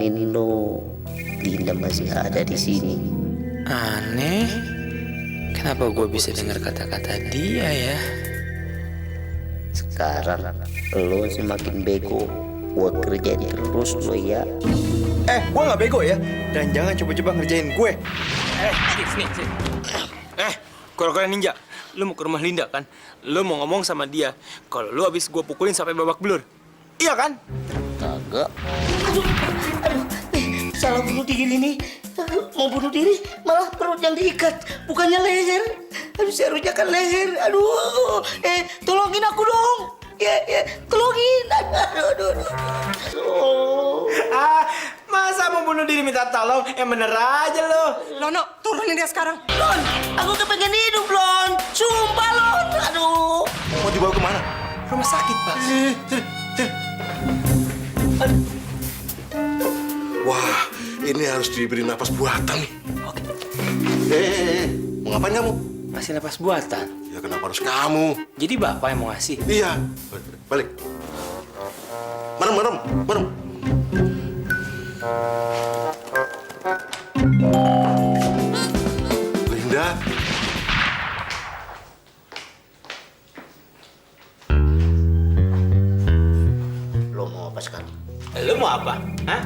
bayangin lo, Linda masih ada di sini. Aneh, kenapa gue bisa dengar kata-kata dia ya? Sekarang lo semakin bego. Gua kerjain terus lo ya. Gue nggak bego ya. Dan jangan coba-coba ngerjain gue. Sini. Kura-kura ninja, lu mau ke rumah Linda kan? Lu mau ngomong sama dia kalau lu habis gue pukulin sampai babak belur. Iya kan? Kagak. Aduh, salah bunuh diri nih. Mau bunuh diri, malah perut yang diikat, bukannya leher. Aduh, seharusnya kan leher. Aduh, tolongin aku dong. Ya, tolongin. Aduh. Masa mau bunuh diri minta tolong? Bener aja lo. Lono, turunin dia sekarang. Lon, aku kepengen hidup, Lon. Sumpah, Lon. Aduh. Mau dibawa kemana? Rumah sakit, Pak. Wah, ini harus diberi napas buatan nih. Oke. Mau ngapain kamu? Masih napas buatan. Ya kenapa harus kamu? Jadi bapak yang mau ngasih. Iya, balik. Merem. Linda. Lo mau apa sekarang? Lu mau apa? Hah?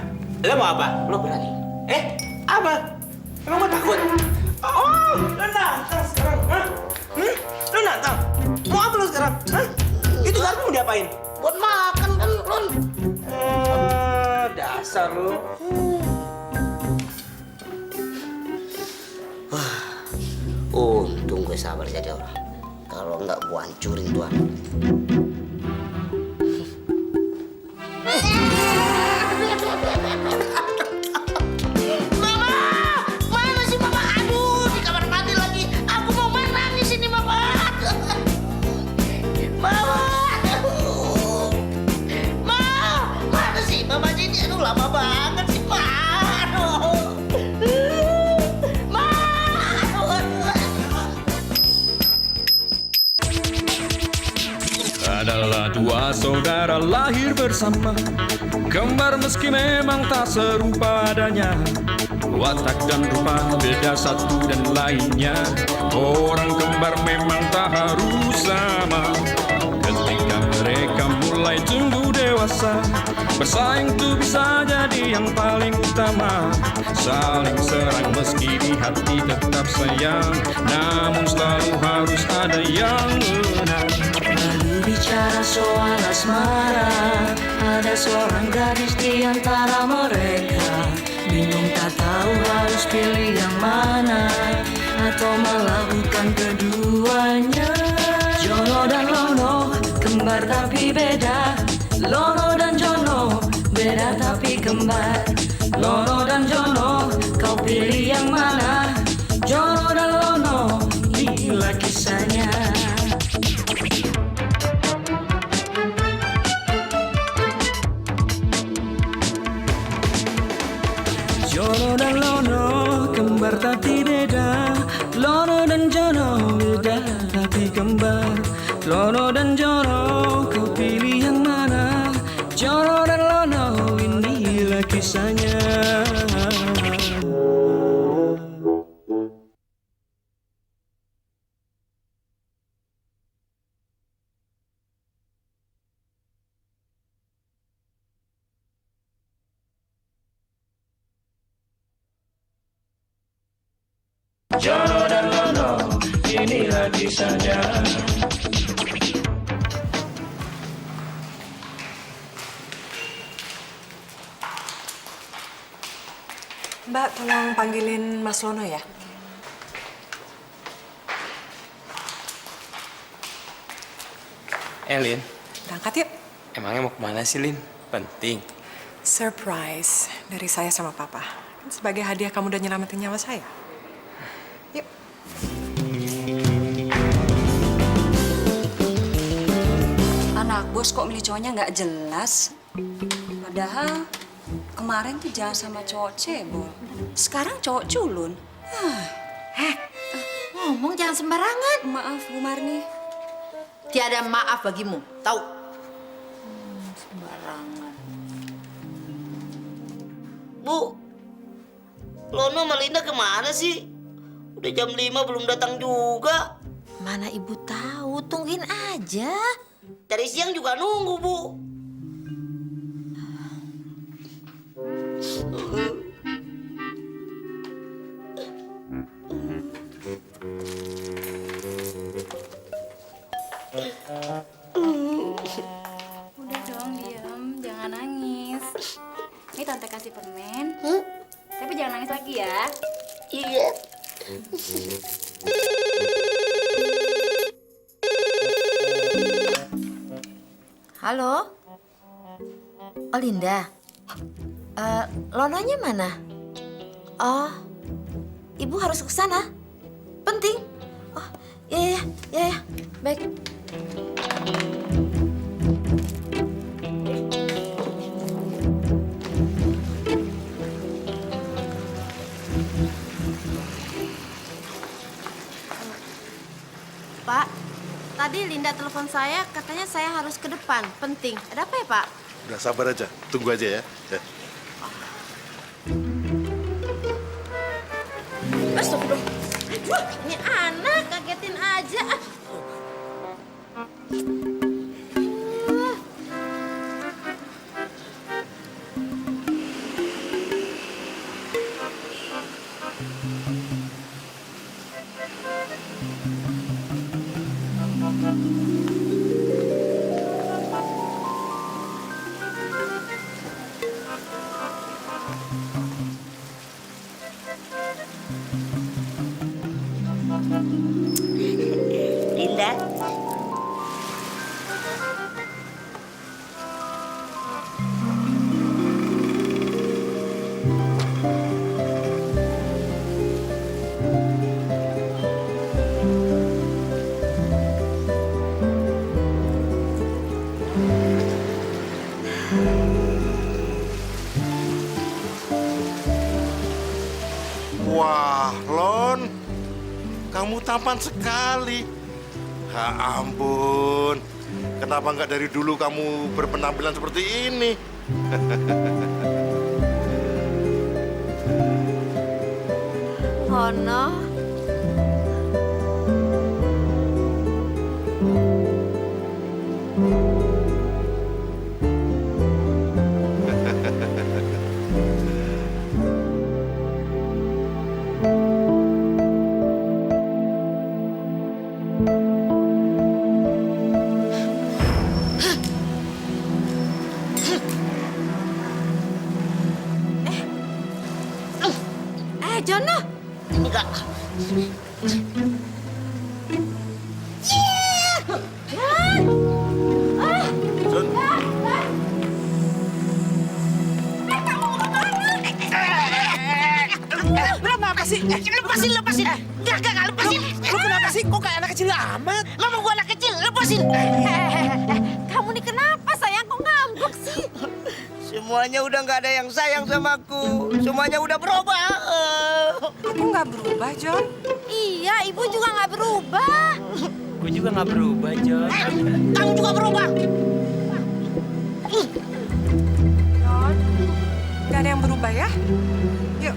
Lu mau apa? Lo berani? Apa? Emang gua takut? Oh, lu nantang sekarang, hah? Lu nantang? Mau apa lu sekarang? Hah? Itu garpu mau diapain? Buat makan kan, Lon. Dasar lu. Untung gue sabar jadi orang. Kalau enggak gue hancurin tuan. Mama! Mana sih Mama? Aduh, di kamar mandi lagi. Aku mau main nangis ini Mama. Mama! Aduh. Mana sih Mama ini? Aduh, lama banget sih, Ma. Aduh. Ma! Adalah dua saudara lahir bersama, kembar meski memang tak serupa adanya. Watak dan rupa beda satu dan lainnya. Orang kembar memang tak harus sama. Ketika mereka mulai tumbuh dewasa, bersaing tuh bisa jadi yang paling utama. Saling serang meski di hati tetap sayang, namun selalu harus ada yang menang. Lalu bicara soal asmara, ada seorang gadis di antara mereka. Bingung tak tahu harus pilih yang mana, atau malah bukan keduanya. Jono dan Lono, kembar tapi beda. Lono dan Jono, beda tapi kembar. Lono dan Jono, kau pilih yang mana? Jono dan Lono, inilah kisahnya. Jono dan Lono, kembar tapi beda. Lono dan Jono, beda tapi kembar. Lono dan Jono, kau pilih yang mana? Jono dan Lono, inilah kisahnya. Jono dan Lono, inilah kisahnya. Mbak, tolong panggilin Mas Lono ya. Lin, Berangkat yuk. emangnya mau kemana sih, Lin? Penting. Surprise dari saya sama Papa. Sebagai hadiah kamu udah nyelamatin nyawa saya. Yuk. Anak bos kok milih cowoknya nggak jelas. Padahal kemarin tuh jalan sama cowok cebol. Sekarang cowok culun. Ngomong jangan sembarangan. Maaf, Bu Marni. Tiada maaf bagimu, tahu? Sembarangan. Bu, Lono sama Linda kemana sih? Udah jam 5 belum datang juga. Mana ibu tahu, tungguin aja. Dari siang juga nunggu, Bu. Udah dong, diam. Jangan nangis. Ini tante kasih permen. Tapi jangan nangis lagi ya. Iya. Halo? Oh, Linda. Lononya mana? Oh, ibu harus ke sana. Penting. Oh, ya. Baik. Pak, tadi Linda telepon saya, katanya saya harus ke depan. Penting. Ada apa ya, Pak? Udah sabar aja, tunggu aja ya. Ya. Astagfirullah. Aduh, ini anak kagetin aja. Linda. Wah, Lon, kamu tampan sekali. Ya ampun, kenapa nggak dari dulu kamu berpenampilan seperti ini? Lono. Jono. Enggak. Jon, Kenapa sih? Lepasin. Enggak, lepasin. Lu kenapa sih? Kok kayak anak kecil amat? Mama gua anak kecil, lepasin. Kamu nih kenapa sayang? Kok ngambek sih? Semuanya udah nggak ada yang sayang sama aku. Semuanya udah berubah. Aku nggak berubah, John. Iya, ibu juga nggak berubah. Gue juga nggak berubah, Jon. Kamu juga berubah. John, nggak ada yang berubah ya? Yuk.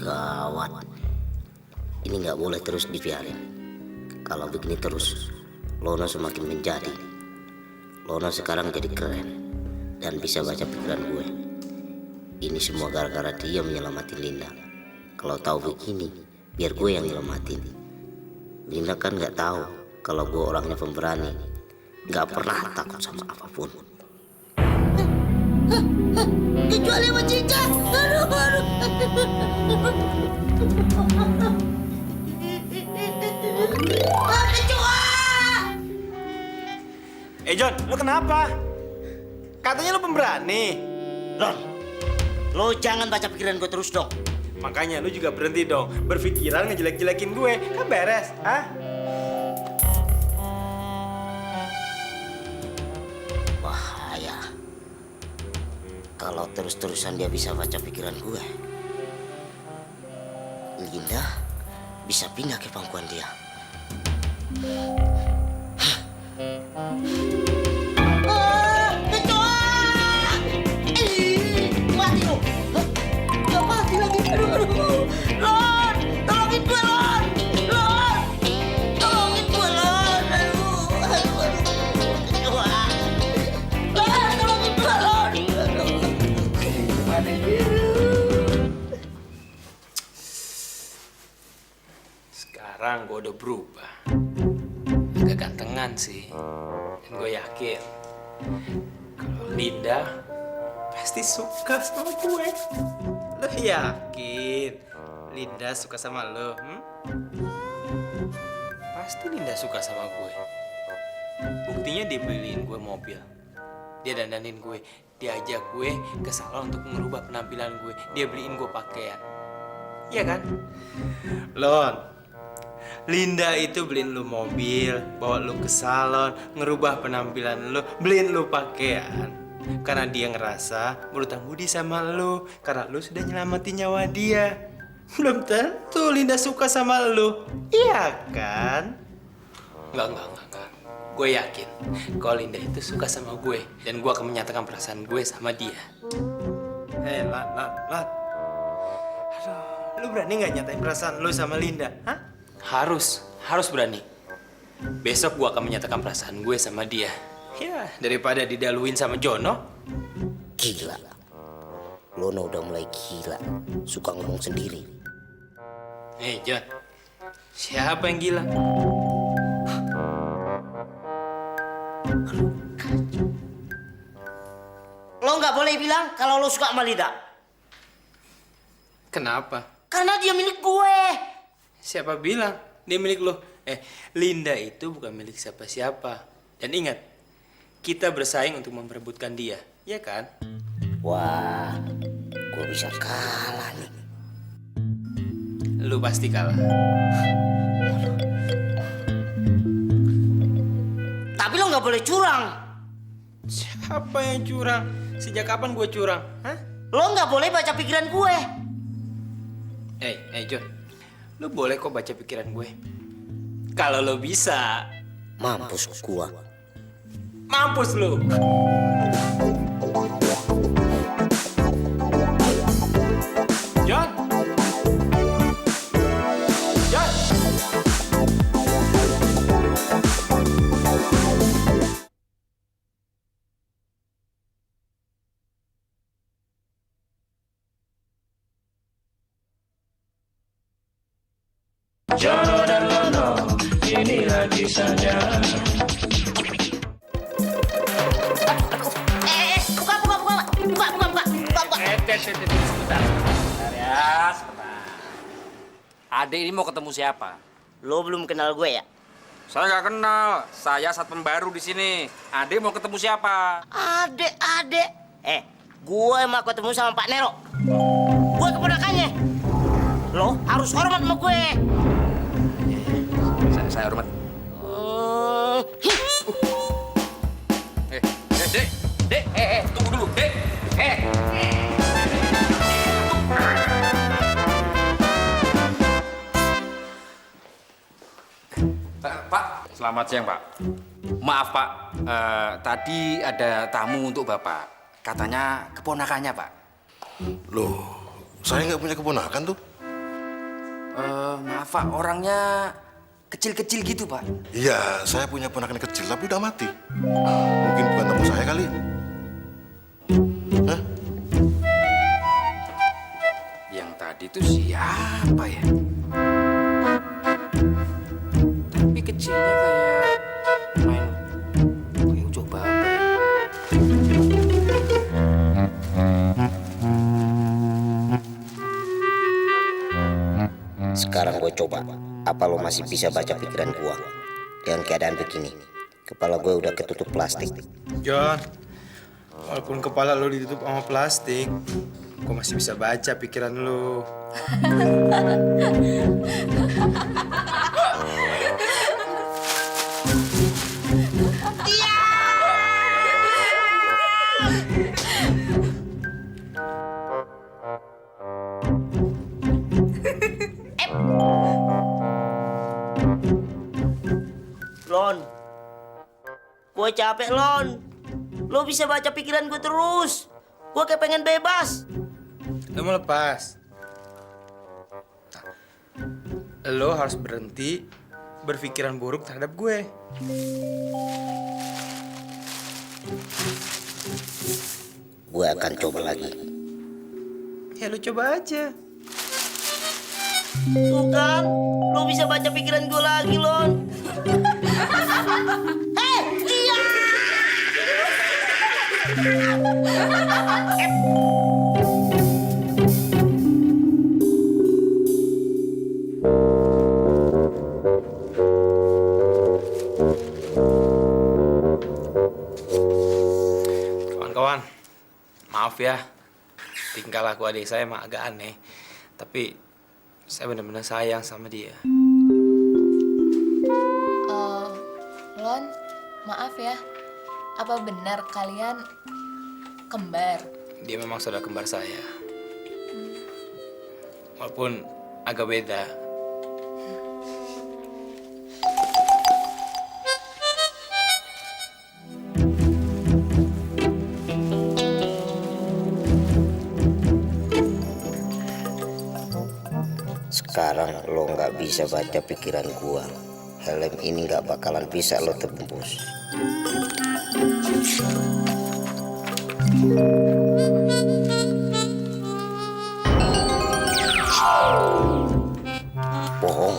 Gawat. Ini nggak boleh terus dibiarin. Kalau begini terus, Lono semakin menjadi. Lono sekarang jadi keren dan bisa baca pikiran gue. Ini semua gara-gara dia menyelamatin Linda. Kalau tahu begini, biar gue yang nyelamatin. Linda kan nggak tahu kalau gue orangnya pemberani, nggak pernah takut sama apapun. Kecuali sama Cica. Jon, lu kenapa? Katanya lu pemberani. Lon, lo jangan baca pikiran gue terus dong. Makanya lu juga berhenti dong berpikiran ngejelek-jelekin gue. Kan beres, ah? Kalau terus-terusan dia bisa baca pikiran gue, Linda bisa pindah ke pangkuan dia. Mati lo. Gak mati lagi. Aduh. Lon, tolongin gue, Lon. Lon, tolongin gue, Lon. Aduh. Kecoa. Lon, tolongin gue, Lon. Gimana gitu? Sekarang gue udah berubah. Agak gantengan sih. Dan gue yakin kalau Linda pasti suka sama gue. Lo yakin Linda suka sama lo? Pasti Linda suka sama gue. Buktinya dia beliin gue mobil. Dia dandanin gue. Dia ajak gue ke salon untuk merubah penampilan gue. Dia beliin gue pakaian. Iya kan? Lon, Linda itu beliin lu mobil, bawa lu ke salon, ngerubah penampilan lu, beliin lu pakaian. Karena dia ngerasa berutang budi sama lu, karena lu sudah nyelamatin nyawa dia. Belum tentu Linda suka sama lu, iya kan? Enggak. Gue yakin kalau Linda itu suka sama gue, dan gue akan menyatakan perasaan gue sama dia. Lat. Aduh, lu berani nggak nyatain perasaan lu sama Linda? Hah? Harus berani. Besok gua akan menyatakan perasaan gue sama dia. Ya, daripada didaluin sama Jono. Gila. Lono udah mulai gila. Suka ngomong sendiri. Hei, John. Siapa yang gila? Lo nggak boleh bilang kalau lo suka sama Linda. Kenapa? Karena dia milik gue. Siapa bilang dia milik lo? Linda itu bukan milik siapa-siapa. Dan ingat, kita bersaing untuk memperebutkan dia, ya kan? Wah, gue bisa kalah nih. Lu pasti kalah. Tapi lo nggak boleh curang. Siapa yang curang? Sejak kapan gue curang? Hah? Lo nggak boleh baca pikiran gue. John. Lu boleh kok baca pikiran gue. Kalau lo bisa. Mampus gua. Mampus lu. John. Jono dan Lono, inilah kisahnya. Buka. Sebentar ya, sebentar. Adik ini mau ketemu siapa? Lo belum kenal gue ya? Saya nggak kenal. Saya satpam baru di sini. Adik mau ketemu siapa? Adek. Gue mau ketemu sama Pak Nero. Gue keponakannya. Lo harus hormat sama gue. Saya hormat. Dek, tunggu dulu, Dek. Pak, selamat siang, Pak. Maaf, Pak. Tadi ada tamu untuk Bapak. Katanya keponakannya, Pak. Loh, saya nggak punya keponakan tuh. Maaf, Pak. Orangnya kecil-kecil gitu, Pak. Iya, saya punya ponakan kecil tapi udah mati. Mungkin bukan tamu saya kali. Hah? Yang tadi itu siapa ya? Tapi kecilnya kayak main coba apa ya? Sekarang gue coba. Apa lo masih bisa baca pikiran gue? Dengan keadaan begini. Kepala gue udah ketutup plastik. John, walaupun kepala lo ditutup sama plastik, gue masih bisa baca pikiran lo. capek, Lon. Lo bisa baca pikiran gue terus. Gue kayak pengen bebas. Lo mau lepas? Lo harus berhenti berpikiran buruk terhadap gue. Gue akan coba lagi. Ya lo coba aja. Tuh kan, lo bisa baca pikiran gue lagi, Lon. Iya! Kawan-kawan, maaf ya. Tingkah laku adik saya emang agak aneh. Tapi saya benar-benar sayang sama dia. Lon, maaf ya. Apa benar kalian kembar? Dia memang saudara kembar saya. Walaupun agak beda. Sekarang lo nggak bisa baca pikiran gua. Helm ini nggak bakalan bisa lo tembus. Bohong.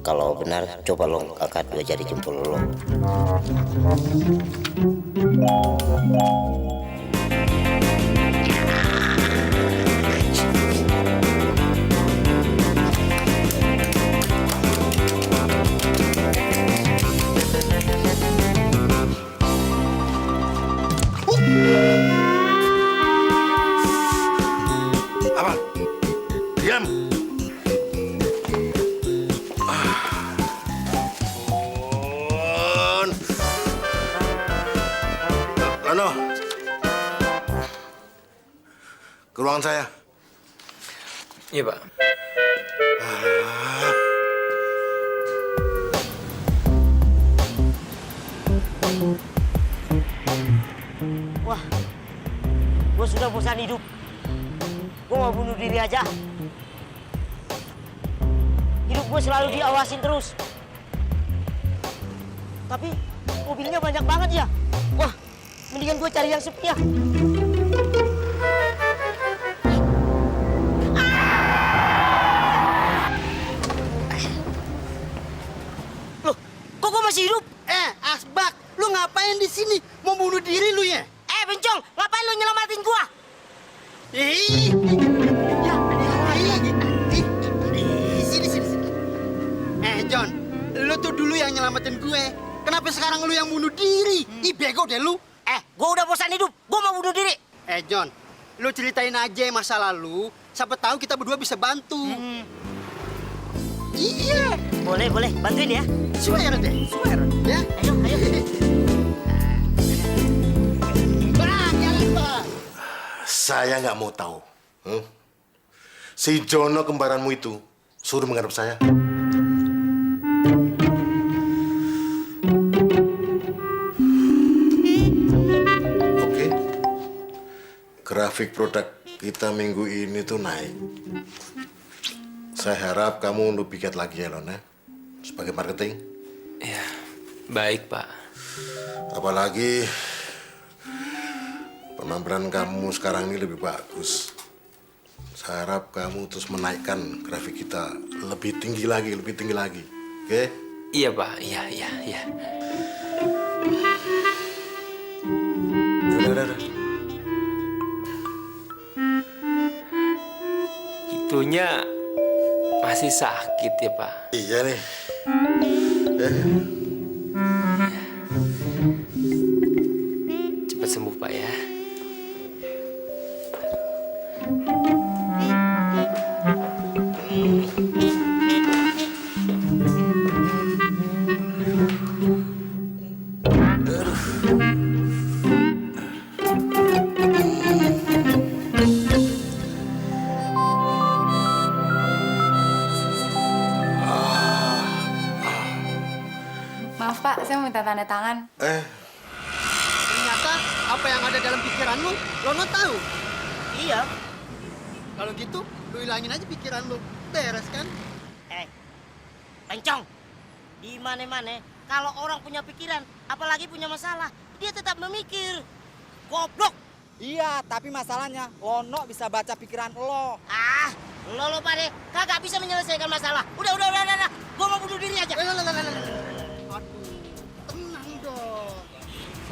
Kalau benar, coba lo angkat 2 jari jempol lo. Apa? Diam. Lono. Ke ruangan saya. Iya, Pak. Wah, gue sudah bosan hidup. Gue mau bunuh diri aja. Hidup gue selalu diawasin terus. Tapi mobilnya banyak banget ya. Wah, mendingan gue cari yang sepi ya. Loh, kok gue masih hidup? Asbak, lu ngapain di sini? Mau bunuh diri lu ya? Bencong, ngapain lu nyelamatin gua? Sini. John, lu tuh dulu yang nyelamatin gue. Kenapa sekarang lu yang bunuh diri? Bego deh lu. Gua udah bosan hidup. Gua mau bunuh diri. John, lu ceritain aja masa lalu. Siapa tahu kita berdua bisa bantu. Iya. Boleh, bantuin ya. Swear deh, swear. Ya? Ayo. Saya nggak mau tahu. Si Jono kembaranmu itu suruh menghadap saya. Oke. Grafik produk kita minggu ini tuh naik. Saya harap kamu lebih giat lagi ya, Lon, ya? Sebagai marketing. Ya, baik, Pak. Apalagi penampilan kamu sekarang ini lebih bagus. Saya harap kamu terus menaikkan grafik kita lebih tinggi lagi. Oke? Iya, Pak. Iya. Udah. Itunya masih sakit ya, Pak? Iya nih. Cepat sembuh, Pak ya. Maaf Pak, saya mau minta tanda tangan. Ternyata apa yang ada dalam pikiranmu, Lono tahu. Iya. Kalau gitu, lu hilangin aja pikiran lu. Beres kan? Pencong. Di mana-mana, kalau orang punya pikiran, apalagi punya masalah, dia tetap memikir. Goblok. Iya, tapi masalahnya Lono bisa baca pikiran lo. Lo pada kagak bisa menyelesaikan masalah. Udah. Gua mau bunuh diri aja. Aduh, tenang dong.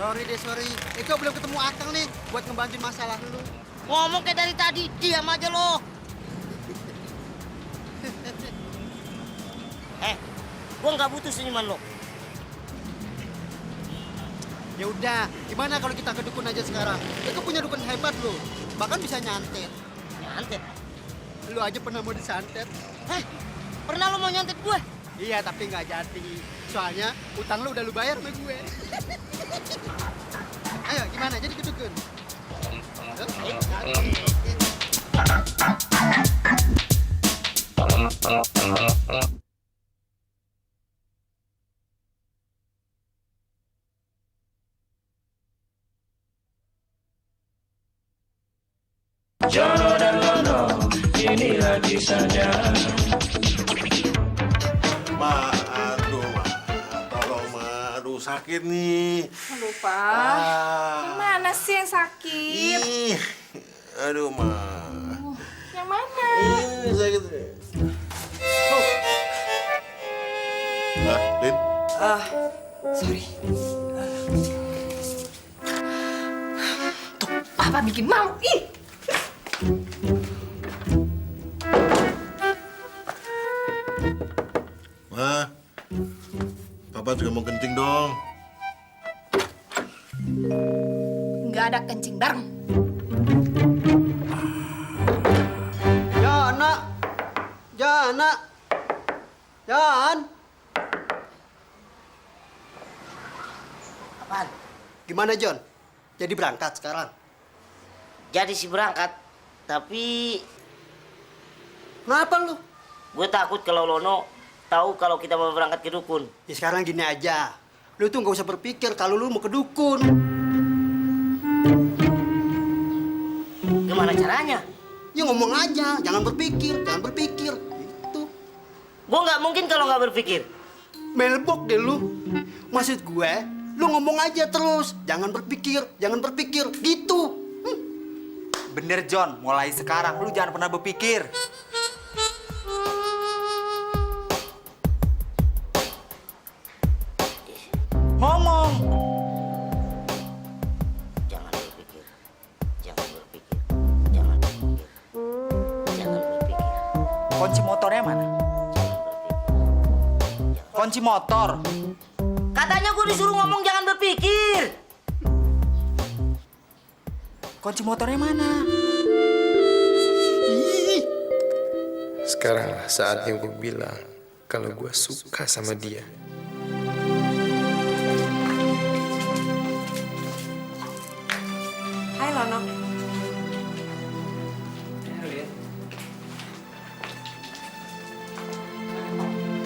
Sorry. Eko belum ketemu akal nih buat ngebantuin masalah lu. Ngomong kayak dari tadi, diam aja lo. Gua nggak butuh senyuman lo. Ya udah, gimana kalau kita ke dukun aja sekarang? Eko punya dukun hebat lo, bahkan bisa nyantet. Nyantet? Lu aja pernah mau disantet. Pernah lo mau nyantet gue? Iya, tapi nggak jadi. Soalnya utang lu udah lu bayar sama gue. Ayo, gimana? Jadi ke dukun. Jono dan Lono, inilah kisahnya. Aduh, sakit nih. Aduh, Pak. Yang mana sih yang sakit? Aduh, Ma. Yang mana? Ini sakit. Lin. Sorry. Tuh, Papa bikin malu. Ma, Papa juga mau kencing dong. Nggak ada kencing bareng. Jan. Apaan? Gimana, John? Jadi berangkat sekarang? Jadi sih berangkat, tapi... Kenapa lu? Gue takut kalau Lono tahu kalau kita mau berangkat ke dukun. Ya sekarang gini aja. Lu tuh nggak usah berpikir kalau lu mau ke dukun. Gimana caranya? Ya ngomong aja, jangan berpikir. Gitu. Gue nggak mungkin kalau nggak berpikir. Melbok deh lu. Maksud gue, lu ngomong aja terus. Jangan berpikir. Gitu. Bener, John. Mulai sekarang lu jangan pernah berpikir. Ngomong. Jangan berpikir. Kunci motornya mana? Kunci motor. Katanya gue disuruh ngomong jangan berpikir. Kunci motornya mana? Sekarang saatnya gue bilang kalau gue suka sama dia. Hai, Lono.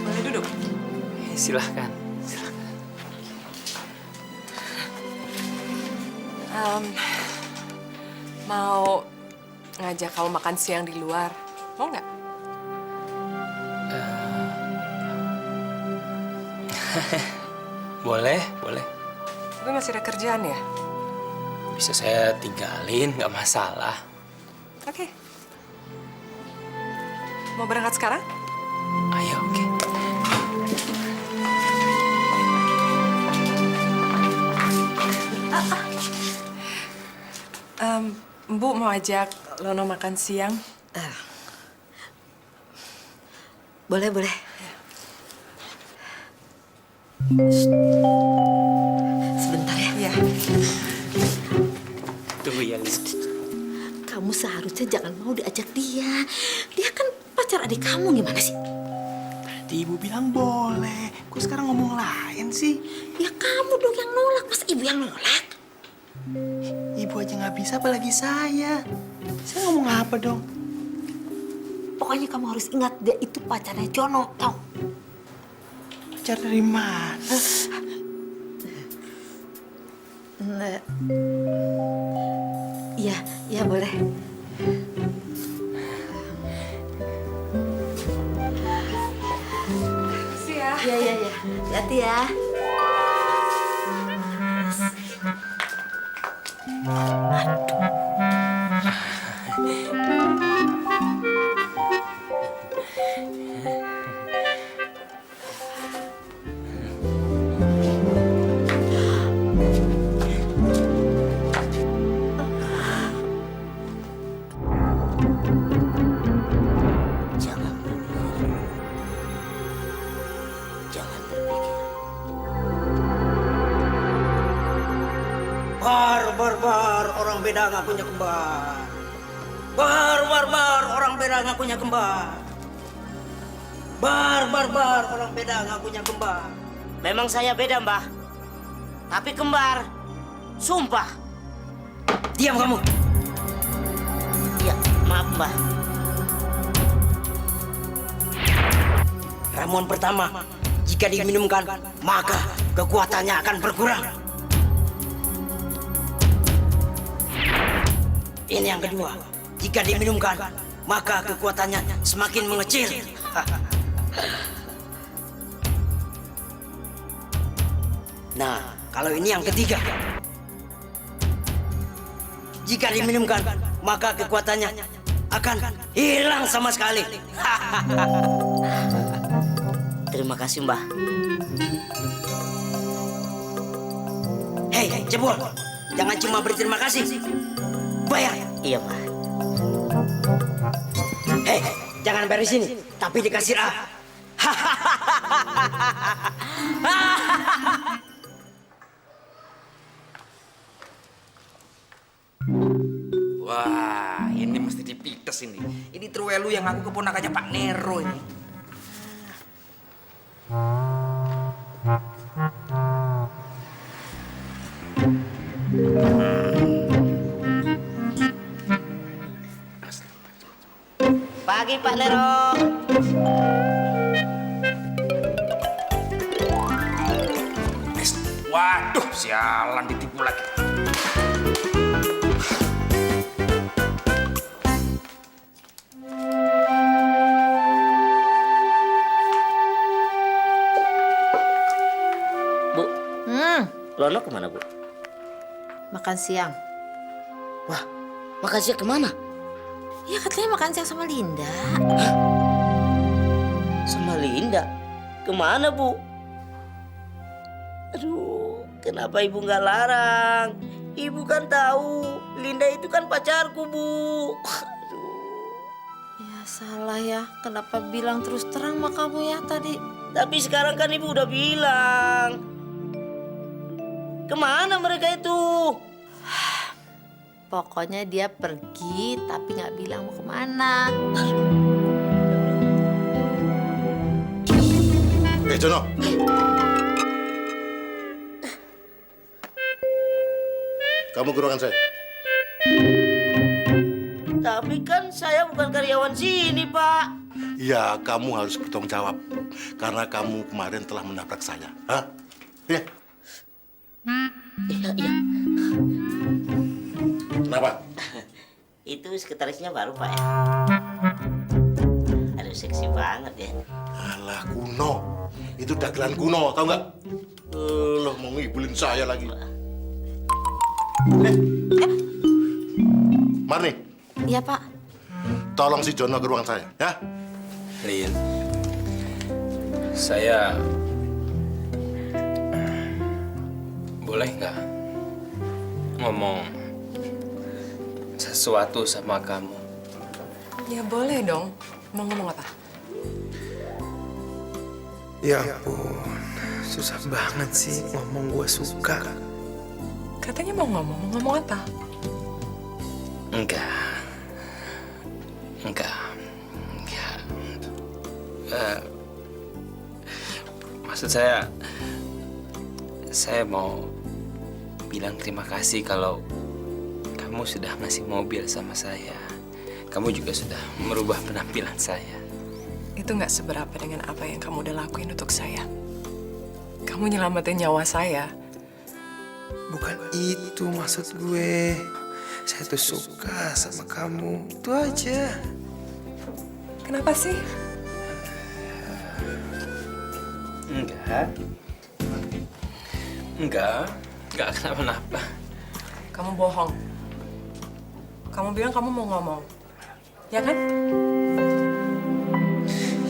Boleh duduk? Silahkan. Mau ngajak kamu makan siang di luar. Mau nggak? Boleh. Tapi masih ada kerjaan ya? Bisa saya tinggalin, nggak masalah. Oke. Mau berangkat sekarang? Ayo, oke. Bu mau ajak Lono makan siang. Boleh. Sebentar ya. Iya. Tunggu ya, Liz. Kamu seharusnya jangan mau diajak dia. Dia kan pacar adik kamu, gimana sih? Tadi ibu bilang boleh. Kok sekarang ngomong lain sih? Ya kamu dong yang nolak, masa ibu yang nolak? Ibu aja nggak bisa, apalagi saya. Saya ngomong apa dong? Pokoknya kamu harus ingat dia itu pacarnya Jono, tau? Pacar dari mana? Iya, iya boleh. Makasih ya. Iya, iya, iya. Hati-hati ya. Jangan berpikir. Bar, orang beda ngakunya kembar. Bar, orang beda ngakunya kembar. Bar, orang beda ngakunya kembar. Memang saya beda, Mbah. Tapi kembar. Sumpah. Diam kamu. Ya, maaf, Mbah. Ramuan pertama, jika diminumkan, maka kekuatannya akan berkurang. Ini yang kedua, jika diminumkan, maka kekuatannya semakin mengecil. Nah, kalau ini yang ketiga, jika diminumkan, maka kekuatannya akan hilang sama sekali. Terima kasih, Mbah. Hei, Jebol, jangan cuma berterima kasih. Bayar. Iya, Mbah. Hei, jangan bayar di sini, tapi dikasih A. Wah, ini mesti dipites ini. Ini Truelu yang aku keponakannya Pak Nero ini. Pagi, Pak Nero. Waduh, sialan ditipu lagi. Bu, Lono kemana, Bu? Makan siang. Wah, makan siang kemana? Ya katanya makan siang sama Linda. Sama Linda? Kemana, Bu? Aduh, kenapa Ibu nggak larang? Ibu kan tahu, Linda itu kan pacarku, Bu. Ya salah ya, kenapa bilang terus terang sama kamu ya tadi? Tapi sekarang kan Ibu udah bilang. Kemana mereka itu? Pokoknya dia pergi tapi nggak bilang mau kemana. Jono. Kamu ke ruangan saya. Tapi kan saya bukan karyawan sini, Pak. Iya, kamu harus bertanggung jawab. Karena kamu kemarin telah menabrak saya. Hah? Iya. Iya, iya. Kenapa? Itu sekretarisnya baru, Pak, ya. Aduh, seksi banget ya. Alah, kuno. Itu dagelan kuno, tau nggak? Loh, mau ngibulin saya lagi. Marni. Iya, Pak. Tolong si Jono ke ruangan saya, ya? Lin, saya boleh nggak ngomong sesuatu sama kamu? Ya boleh dong. Mau ngomong apa? Ya ampun, susah banget sih ngomong gue suka. Katanya mau ngomong apa? Enggak. Maksud saya mau bilang terima kasih kalau kamu sudah ngasih mobil sama saya. Kamu juga sudah merubah penampilan saya. Itu nggak seberapa dengan apa yang kamu udah lakuin untuk saya. Kamu nyelamatin nyawa saya. Bukan itu maksud gue. Saya tuh suka sama kamu. Itu aja. Kenapa sih? Enggak kenapa-napa. Kamu bohong. Kamu bilang kamu mau ngomong. Ya kan?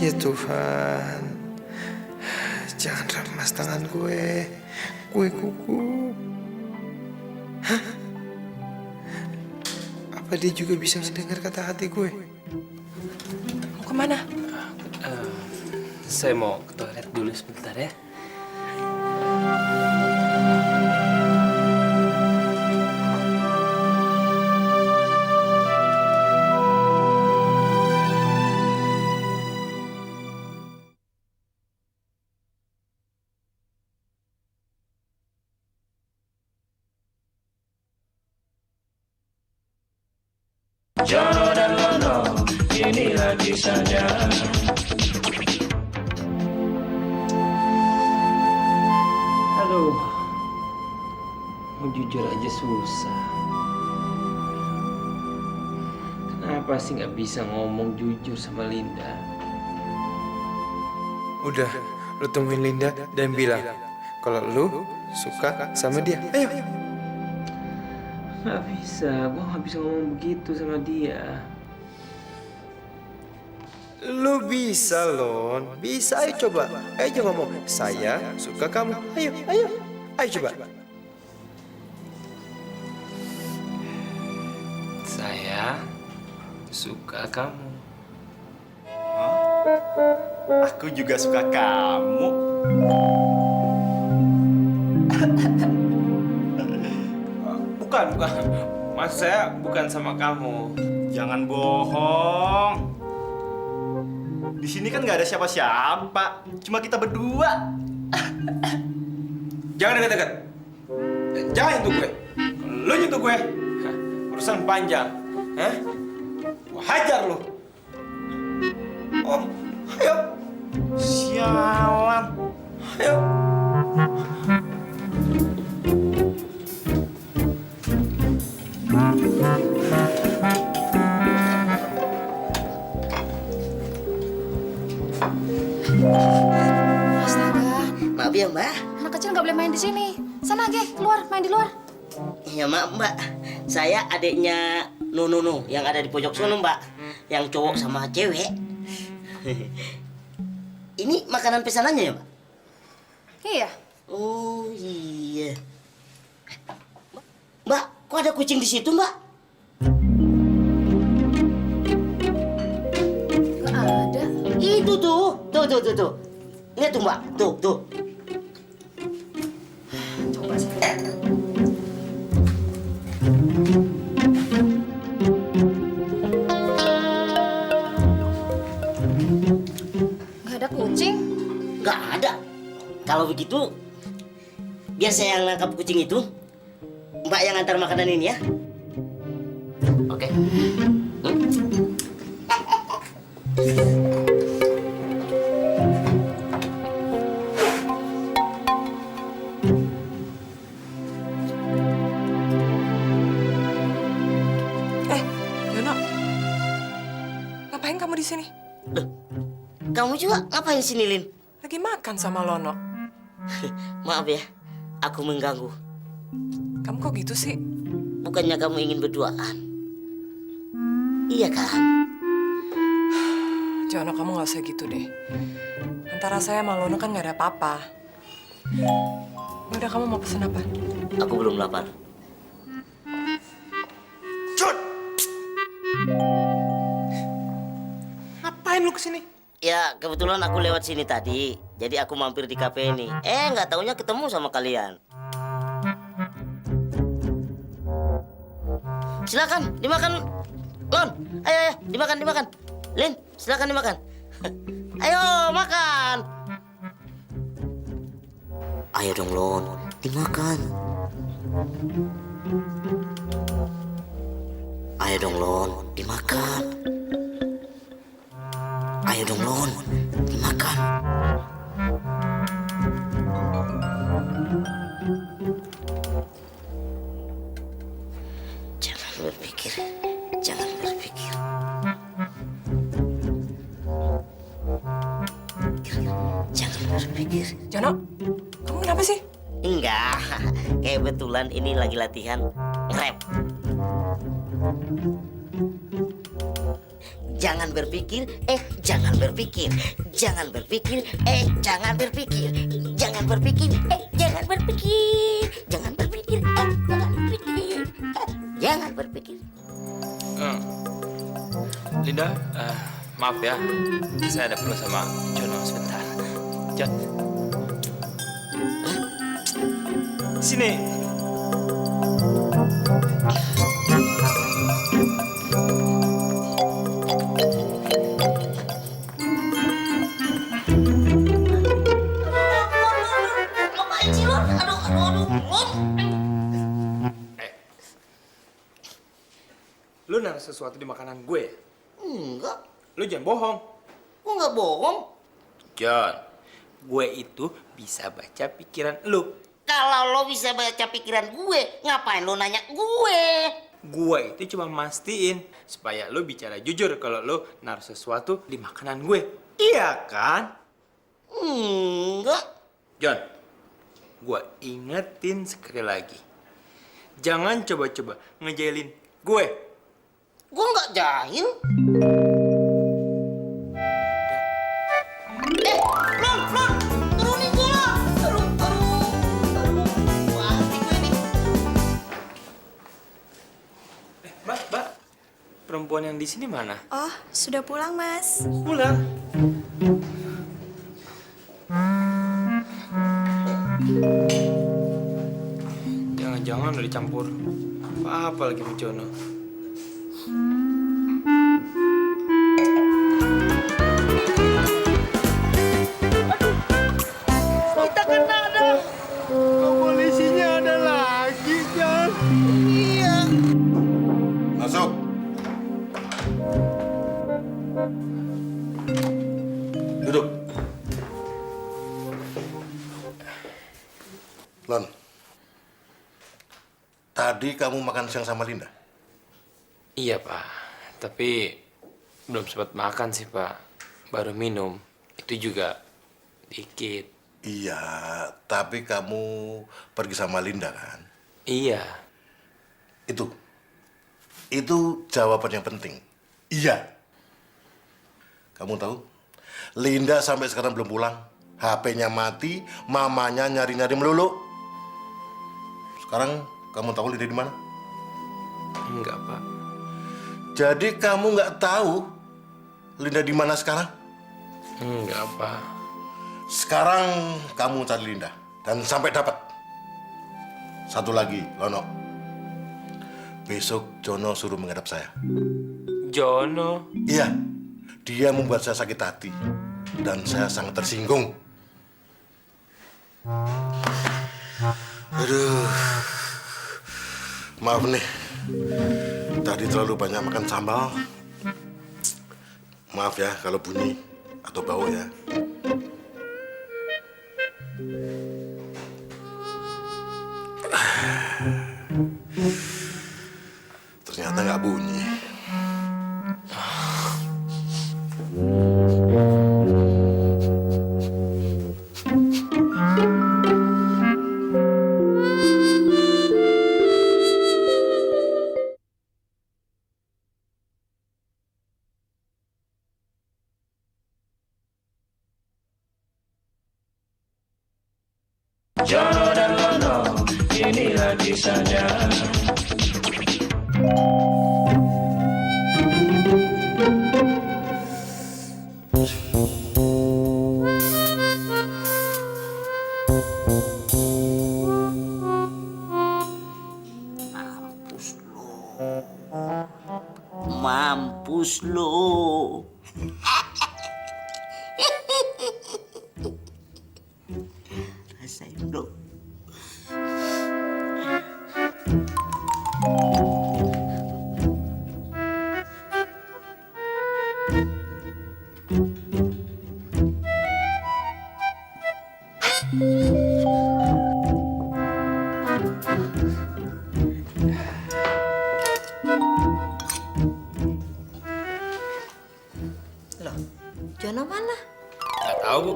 Ya Tuhan. Jangan remas tangan gue. Gue kuku. Hah? Apa dia juga bisa mendengar kata hati gue? Mau kemana? Saya mau ke toilet dulu sebentar ya. Jono dan Lono, inilah kisahnya. Aduh, mau jujur aja susah. Kenapa sih nggak bisa ngomong jujur sama Linda? Udah, lu temuin Linda dan bilang kalau lu suka sama dia. Ayo. Nggak bisa, gua nggak bisa ngomong begitu sama dia. Lu bisa, Lon. Bisa, ayo coba. Ayo ngomong, saya suka kamu. Ayo, ayo. Ayo coba. Saya suka kamu. Aku juga suka kamu. Bukan. Maksud saya bukan sama kamu. Jangan bohong. Di sini kan nggak ada siapa-siapa, cuma kita berdua. Jangan deket-deket. Dan jangan nyentuh gue. Kalau lu nyentuh gue, urusan panjang. Hah? Gua hajar lu. Oh, ayo. Sialan. Ayo. Astaga. Maaf ya, Mbak. Anak kecil nggak boleh main di sini. Sana, Ge, keluar, main di luar. Ya maaf, Mbak. Saya adiknya Nunu yang ada di pojok sana, Mbak. Yang cowok sama cewek. Ini makanan pesanannya ya, Mbak? Iya. Oh, iya. Mbak, kok ada kucing di situ, Mbak? Gak ada. Itu tuh. Tuh. Lihat tuh, Mbak. Tuh. Coba sih. Gak ada kucing. Gak ada. Kalau begitu, biar saya yang nangkap kucing itu. Mbak yang antar makanan ini ya. Oke. Yono. Ngapain kamu di sini? Kamu juga ngapain sini, Lin? Lagi makan sama Lono. Maaf ya, aku mengganggu. Kamu kok gitu sih? Bukannya kamu ingin berduaan? Iya kan? Jono, kamu nggak usah gitu deh. Antara saya sama Lono kan nggak ada apa-apa. Udah, kamu mau pesen apa? Aku belum lapar. Ngapain lu kesini? Ya, kebetulan aku lewat sini tadi. Jadi aku mampir di kafe ini. Nggak taunya ketemu sama kalian. Silakan, dimakan. Lon, ayo, dimakan. Lin, silakan dimakan. Ayo, makan. Ayo dong, Lon, dimakan. Ayo dong, Lon, dimakan. Ayo dong, Lon, dimakan. berpikir. Jangan berpikir. Jangan berpikir. Jono, kamu kenapa sih? Enggak, kebetulan ini lagi latihan rap. Jangan berpikir, jangan berpikir. Jangan berpikir, jangan berpikir. Jangan berpikir, jangan berpikir. Jangan berpikir, jangan berpikir. Jangan berpikir. Linda, maaf ya, saya ada perlu sama Jono sebentar. Jon, sini. Ngapain sih lo? Aduh. Lu naruh sesuatu di makanan gue? Enggak. Lu jangan bohong. Gue nggak bohong. Jon, gue itu bisa baca pikiran lu. Kalau lo bisa baca pikiran gue, ngapain lo nanya gue? Gue itu cuma mastiin supaya lu bicara jujur kalau lu naruh sesuatu di makanan gue. Iya kan? Enggak. Jon, gue ingetin sekali lagi. Jangan coba-coba ngejailin gue. Gue nggak jahil. Lon, turunin gue lo. Aduh. Mati gue nih. Mbak, perempuan yang di sini mana? Oh, sudah pulang, Mas. Pulang. Jangan-jangan udah dicampur apa lagi sama Jono. Kita kena dong. Polisinya ada lagi, Jon. Iya. Masuk. Duduk. Lon. Tadi kamu makan siang sama Linda? Iya, Pak. Tapi belum sempat makan sih, Pak. Baru minum. Itu juga dikit. Iya, tapi kamu pergi sama Linda kan? Iya. Itu jawaban yang penting. Iya. Kamu tahu? Linda sampai sekarang belum pulang. HP-nya mati, mamanya nyari-nyari melulu. Sekarang kamu tahu Linda di mana? Enggak, Pak. Jadi kamu nggak tahu Linda di mana sekarang? Enggak, Pak. Sekarang kamu cari Linda dan sampai dapat. Satu lagi, Lono. Besok Jono suruh menghadap saya. Jono? Iya, dia membuat saya sakit hati dan saya sangat tersinggung. Aduh, maaf nih, tadi terlalu banyak makan sambal. Maaf ya kalau bunyi atau bau ya. Ternyata nggak bunyi. Jono dan Lono, inilah kisahnya. Mampus lo. Rasain dong. Jono mana? Nggak tahu, Bu.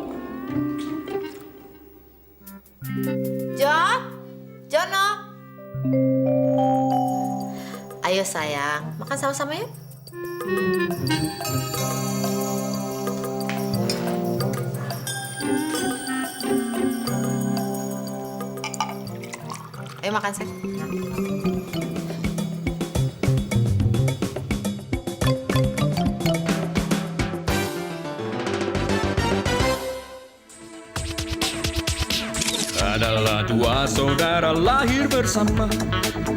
Jono. Ayo sayang, makan sama-sama yuk. Ayo makan sayang. Adalah dua saudara lahir bersama,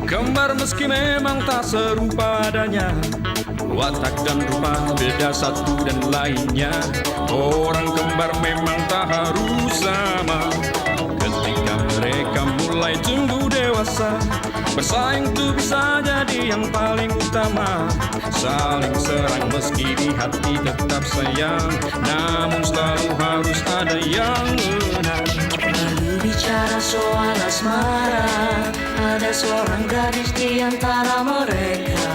kembar meski memang tak serupa adanya. Watak dan rupa beda satu dan lainnya. Orang kembar memang tak harus sama. Ketika mereka mulai tumbuh dewasa, bersaing tuh bisa jadi yang paling utama. Saling serang meski di hati tetap sayang, namun selalu harus ada yang menang. Lalu bicara soal asmara, ada seorang gadis di antara mereka.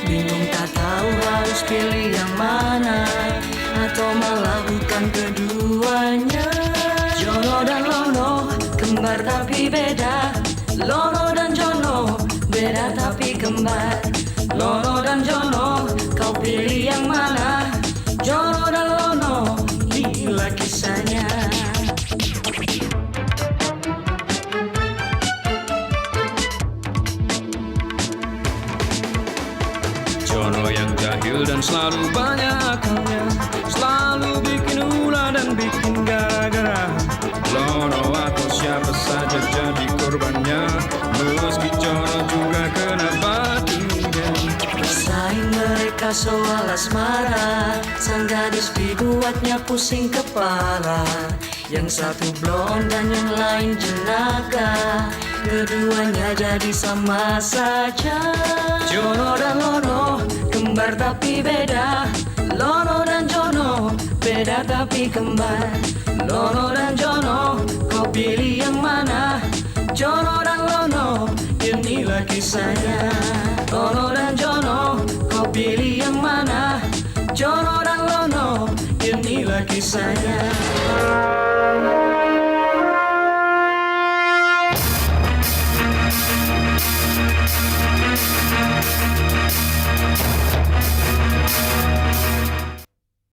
Bingung tak tahu harus pilih yang mana, atau malah bukan keduanya. Jono dan Lono, kembar tapi beda. Lono dan Jono, beda tapi kembar. Lono dan Jono, kau pilih yang mana? Jono dan Lono, inilah kisahnya. Jono yang jahil dan selalu banyak akalnya, selalu bikin ulah dan bikin gara-gara. Lono atau siapa saja jadi korbannya, meski Jono juga kena batunya. Bersaing mereka soal asmara, sang gadis dibuatnya pusing kepala. Yang satu blond dan yang lain jenaka, keduanya jadi sama saja. Jono dan Lono, kembar tapi beda. Lono dan Jono, beda tapi kembar. Lono dan Jono, kau pilih yang mana? Jono dan Lono, inilah kisahnya. Lono dan Jono, kau pilih yang mana? Jono dan Lono, inilah kisahnya.